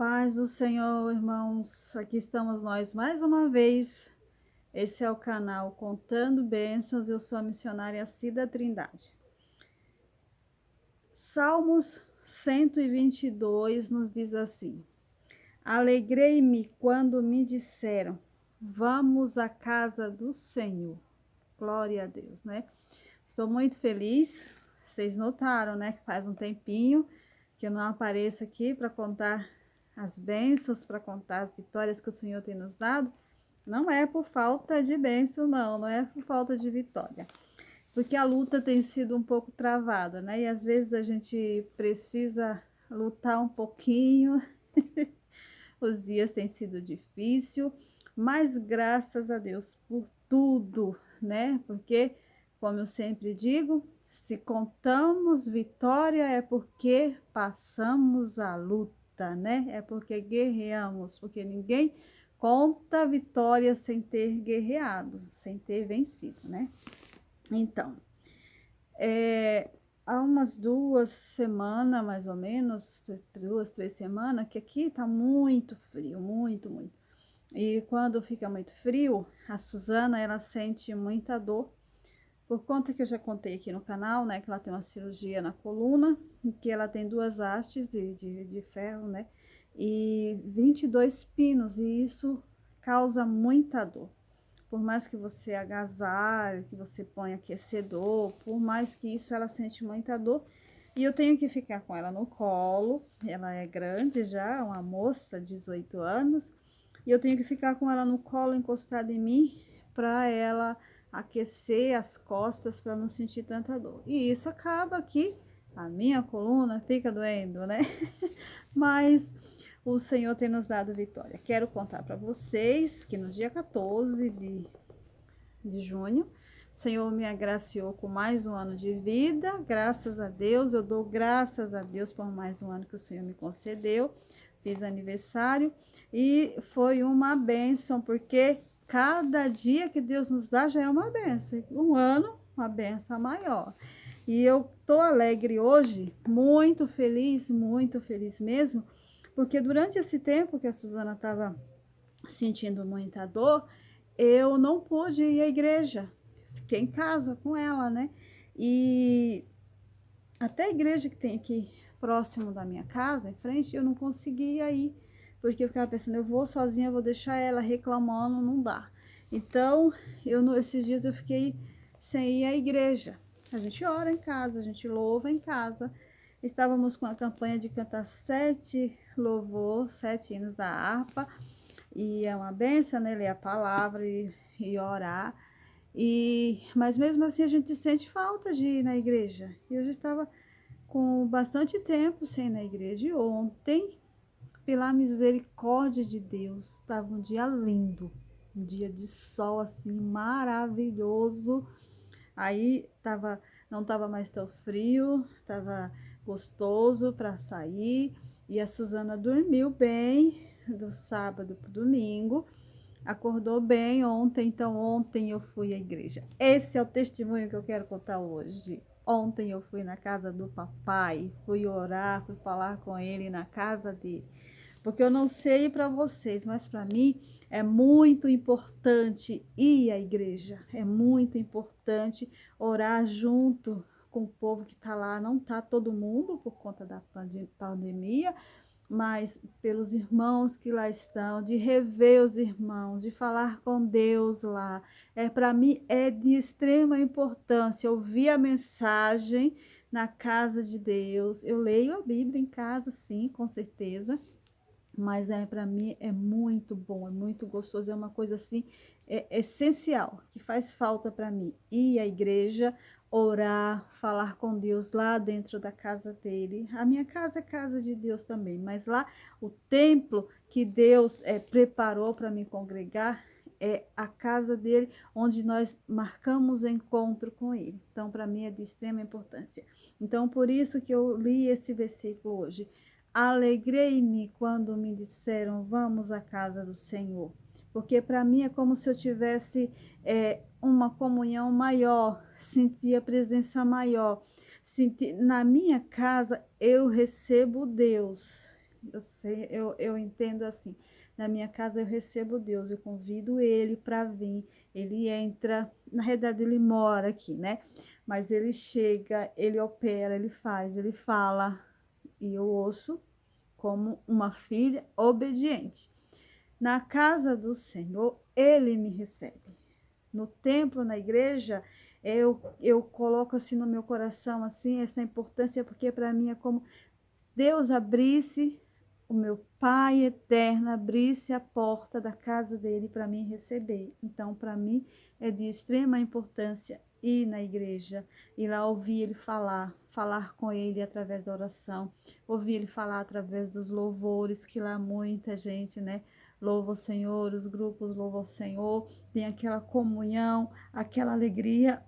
paz do Senhor, irmãos. Aqui estamos nós mais uma vez. Esse é o canal Contando Bênçãos. Eu sou a missionária Cida Trindade. Salmos 122 nos diz assim: Alegrei-me quando me disseram, vamos à casa do Senhor. Glória a Deus, né? Estou muito feliz. Vocês notaram, né, que faz um tempinho que eu não apareço aqui para contar as bênçãos, para contar as vitórias que o Senhor tem nos dado. Não é por falta de bênção, não é por falta de vitória. Porque a luta tem sido um pouco travada, né? E às vezes a gente precisa lutar um pouquinho. Os dias têm sido difíceis, mas graças a Deus por tudo, né? Porque, como eu sempre digo, se contamos vitória é porque passamos a luta, né? É porque guerreamos, porque ninguém conta vitória sem ter guerreado, sem ter vencido, né? Então, há umas 2 semanas, mais ou menos, 2, 3 semanas, que aqui tá muito frio, muito. E quando fica muito frio, a Suzana, ela sente muita dor, por conta que eu já contei aqui no canal, né, que ela tem uma cirurgia na coluna, e que ela tem 2 hastes de ferro, né, e 22 pinos, e isso causa muita dor. Por mais que você agasalhe, que você ponha aquecedor, por mais que isso, ela sente muita dor. E eu tenho que ficar com ela no colo, ela é grande já, uma moça, 18 anos, e eu tenho que ficar com ela no colo, encostada em mim, para ela aquecer as costas, para não sentir tanta dor. E isso acaba que a minha coluna fica doendo, né? Mas o Senhor tem nos dado vitória. Quero contar para vocês que no dia 14 de junho, o Senhor me agraciou com mais um ano de vida. Graças a Deus, eu dou graças a Deus por mais um ano que o Senhor me concedeu. Fiz aniversário e foi uma bênção, porque cada dia que Deus nos dá já é uma bênção. Um ano, uma bênção maior. E eu tô alegre hoje, muito feliz mesmo, porque durante esse tempo que a Suzana estava sentindo muita dor, eu não pude ir à igreja. Fiquei em casa com ela, né? E até a igreja que tem aqui próximo da minha casa, em frente, eu não conseguia ir, porque eu ficava pensando, eu vou sozinha, eu vou deixar ela reclamando, não dá. Então, esses dias eu fiquei sem ir à igreja. A gente ora em casa, a gente louva em casa. Estávamos com a campanha de cantar 7 louvor, 7 hinos da harpa, e é uma benção, né, ler a palavra e orar. Mas mesmo assim a gente sente falta de ir na igreja. E eu já estava com bastante tempo sem ir na igreja. E ontem, pela misericórdia de Deus, estava um dia lindo, um dia de sol assim maravilhoso. Aí não estava mais tão frio, estava gostoso para sair. E a Suzana dormiu bem do sábado para o domingo. Acordou bem ontem, então ontem eu fui à igreja. Esse é o testemunho que eu quero contar hoje. Ontem eu fui na casa do papai, fui orar, fui falar com ele na casa dele. Porque eu não sei para vocês, mas para mim é muito importante ir à igreja. É muito importante orar junto com o povo que está lá. Não está todo mundo por conta da pandemia, mas pelos irmãos que lá estão, de rever os irmãos, de falar com Deus lá. Para mim é de extrema importância ouvir a mensagem na casa de Deus. Eu leio a Bíblia em casa, sim, com certeza, mas para mim é muito bom, é muito gostoso, é uma coisa assim, essencial, que faz falta para mim. Ir à igreja, orar, falar com Deus lá dentro da casa dele. A minha casa é casa de Deus também, mas lá o templo que Deus preparou para me congregar é a casa dele, onde nós marcamos encontro com ele. Então, para mim é de extrema importância. Então, por isso que eu li esse versículo hoje. Alegrei-me quando me disseram, vamos à casa do Senhor. Porque para mim é como se eu tivesse uma comunhão maior, sentir a presença maior. Na minha casa eu recebo Deus. Eu sei, eu entendo assim. Na minha casa eu recebo Deus, eu convido ele para vir. Ele entra, na realidade ele mora aqui, né? Mas ele chega, ele opera, ele faz, ele fala, e eu ouço como uma filha obediente. Na casa do Senhor, ele me recebe. No templo, na igreja, eu coloco assim no meu coração assim essa importância, porque para mim é como Deus abrisse, o meu Pai eterno abrisse a porta da casa dele para mim receber. Então, para mim, é de extrema importância ir na igreja, ir lá ouvir ele falar, falar com ele através da oração, ouvir ele falar através dos louvores, que lá muita gente, né, louva o Senhor, os grupos louvam o Senhor, tem aquela comunhão, aquela alegria,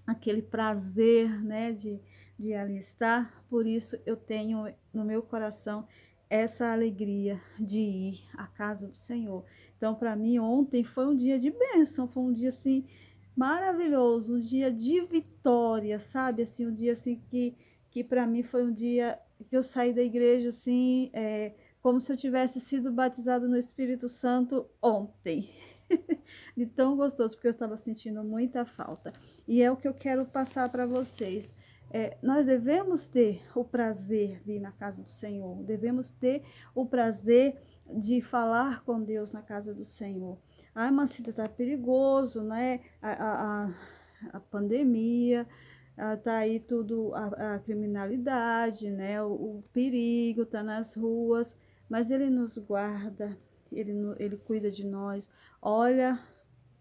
aquele prazer, né, de ali estar. Por isso eu tenho no meu coração essa alegria de ir à casa do Senhor. Então, para mim, ontem foi um dia de bênção, foi um dia assim maravilhoso, um dia de vitória, sabe? Assim, um dia assim que para mim foi um dia que eu saí da igreja assim, como se eu tivesse sido batizada no Espírito Santo ontem. De tão gostoso, porque eu estava sentindo muita falta. E é o que eu quero passar para vocês. Nós devemos ter o prazer de ir na casa do Senhor, devemos ter o prazer de falar com Deus na casa do Senhor. Ai, Mancita, tá perigoso, né? A pandemia, tá aí tudo, a criminalidade, né? O perigo tá nas ruas, mas Ele nos guarda, Ele cuida de nós. Olha,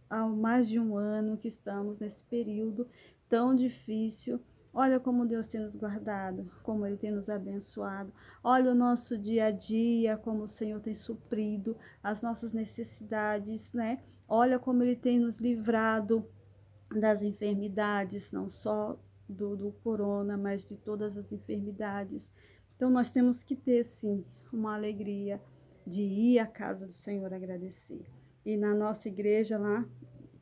há mais de um ano que estamos nesse período tão difícil. Olha como Deus tem nos guardado, como Ele tem nos abençoado. Olha o nosso dia a dia, como o Senhor tem suprido as nossas necessidades, né? Olha como Ele tem nos livrado das enfermidades, não só do corona, mas de todas as enfermidades. Então, nós temos que ter, sim, uma alegria de ir à casa do Senhor agradecer. E na nossa igreja lá,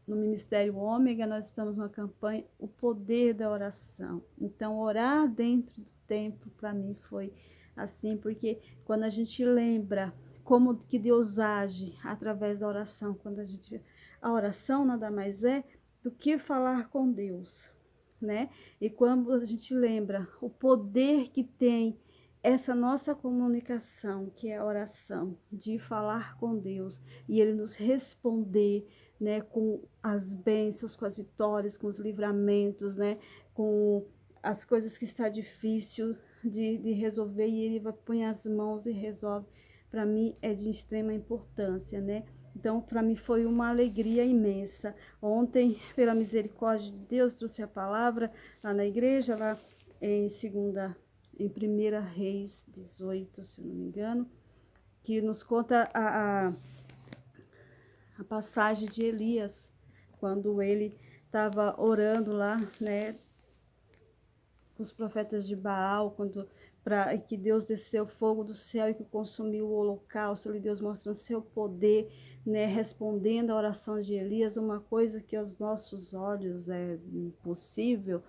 no Ministério Ômega, nós estamos numa campanha, o poder da oração. Então, orar dentro do templo, para mim, foi assim, porque quando a gente lembra como que Deus age através da oração, a oração nada mais é do que falar com Deus, né? E quando a gente lembra o poder que tem essa nossa comunicação, que é a oração, de falar com Deus e Ele nos responder, né, com as bênçãos, com as vitórias, com os livramentos, né, com as coisas que está difícil de resolver e Ele vai põe as mãos e resolve. Para mim é de extrema importância, né? Então, para mim foi uma alegria imensa. Ontem, pela misericórdia de Deus, trouxe a palavra lá na igreja, lá em 1 Reis 18, se eu não me engano, que nos conta a passagem de Elias, quando ele estava orando lá, né, com os profetas de Baal, para que Deus desceu fogo do céu e que consumiu o holocausto, ali Deus mostrando seu poder, né, respondendo a oração de Elias, uma coisa que aos nossos olhos é impossível.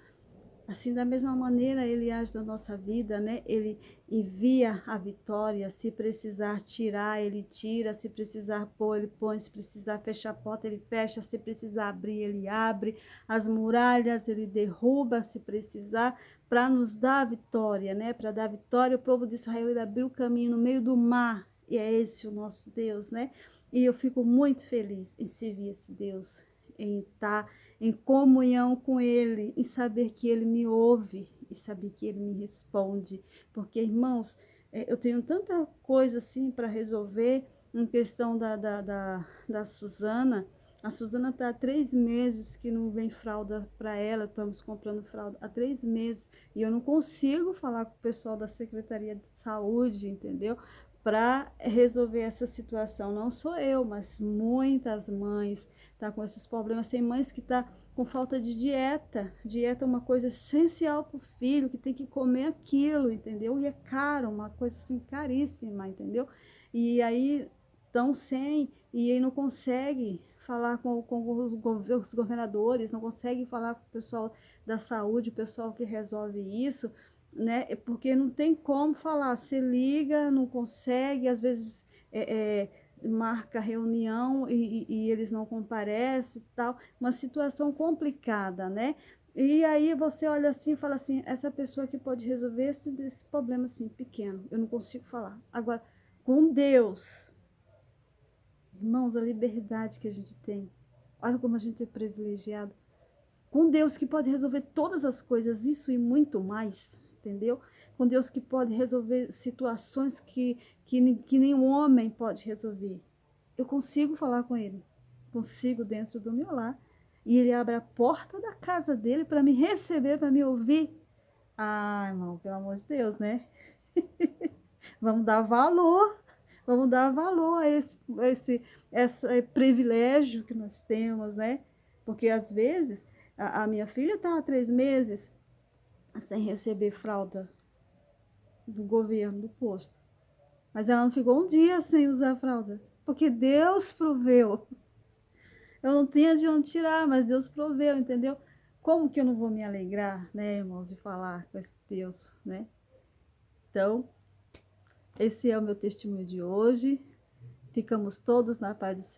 Assim, da mesma maneira, Ele age na nossa vida, né? Ele envia a vitória. Se precisar tirar, Ele tira. Se precisar pôr, Ele põe. Se precisar fechar a porta, Ele fecha. Se precisar abrir, Ele abre. As muralhas, Ele derruba, se precisar, para nos dar a vitória, né? Para dar vitória, o povo de Israel, Ele abriu o caminho no meio do mar. E é esse o nosso Deus, né? E eu fico muito feliz em servir esse Deus, em estar em comunhão com Ele, em saber que Ele me ouve e saber que Ele me responde. Porque, irmãos, eu tenho tanta coisa assim para resolver em questão da Suzana. A Suzana está há 3 meses que não vem fralda para ela, estamos comprando fralda há 3 meses e eu não consigo falar com o pessoal da Secretaria de Saúde, entendeu? Para resolver essa situação. Não sou eu, mas muitas mães tá com esses problemas. Tem mães que tá com falta de dieta. Dieta é uma coisa essencial para o filho, que tem que comer aquilo, entendeu? E é caro, uma coisa assim caríssima, entendeu? E aí estão sem, e aí não consegue falar com os governadores, não consegue falar com o pessoal da saúde, o pessoal que resolve isso, né? Porque não tem como falar, você liga, não consegue, às vezes marca reunião e eles não comparecem e tal, uma situação complicada, né? E aí você olha assim e fala assim, essa pessoa que pode resolver esse problema assim, pequeno, eu não consigo falar. Agora, com Deus, irmãos, a liberdade que a gente tem, olha como a gente é privilegiado. Com Deus que pode resolver todas as coisas, isso e muito mais, entendeu? Com Deus que pode resolver situações que nenhum homem pode resolver. Eu consigo falar com Ele, consigo dentro do meu lar. E Ele abre a porta da casa dele para me receber, para me ouvir. Ah, irmão, pelo amor de Deus, né? Vamos dar valor, vamos dar valor a esse privilégio que nós temos, né? Porque às vezes a minha filha está há 3 meses sem receber fralda do governo, do posto. Mas ela não ficou um dia sem usar fralda, porque Deus proveu. Eu não tinha de onde tirar, mas Deus proveu, entendeu? Como que eu não vou me alegrar, né, irmãos, de falar com esse Deus, né? Então, esse é o meu testemunho de hoje. Ficamos todos na paz do Senhor.